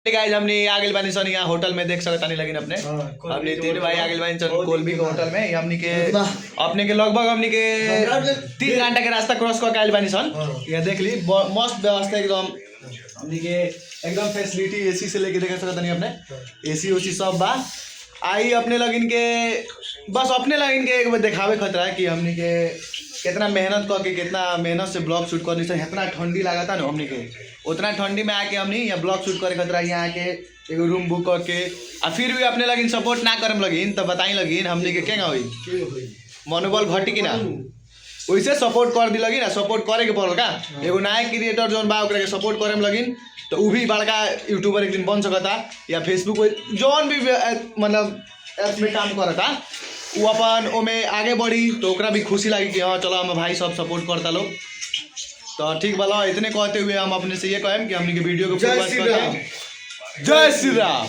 Guys हमने आगे बानी सन यहाँ होटल में देख सकता नहीं लगिन अपने हमने तीन भाई आगे बानी सन कोलबी के होटल में हमने के अपने के लगभग हमने के 3 घंटा के रास्ता क्रॉस करके आगे बानी सन यहाँ देख ली मस्त व्यवस्था एकदम हमने के एकदम फैसिलिटी एसी से लेके देख सकता नहीं अपने एसी उसी सब बा आई अपने लगिन के बस अपने लगिन के एक बार दिखावे खतरा है कि हमने के कितना मेहनत करके कितना मेहनत से ब्लॉग शूट करनी चाहिए इतना ठंडी लगा था ना हमने के उतना ठंडी में आके हमने यहाँ ब्लॉग शूट करे खतरा यहाँ आके एक रूम बुक करके और फिर भी अपने लगिन सपोर्ट ना करम लगिन तो बताई लगिन हमने के क्या हुई मनोबल घटी कि ना वैसे सपोर्ट कर दी लगिन सपोर्ट करे के पड़ल का एगो नया क्रिएटर जो बा ओकरा के सपोर्ट करे लगिन तो वो भी बड़का यूट्यूबर एक दिन बन सकता या फेसबुक जौन भी मतलब ऐप में काम करता वो अपन ओमे आगे बढ़ी तो ओकरा भी खुशी लगी कि हाँ चलो हम भाई सब सपोर्ट करता लोग तो ठीक भला इतने कहते हुए हम अपने से ये कहें कि हमने के वीडियो को जय श्री राम।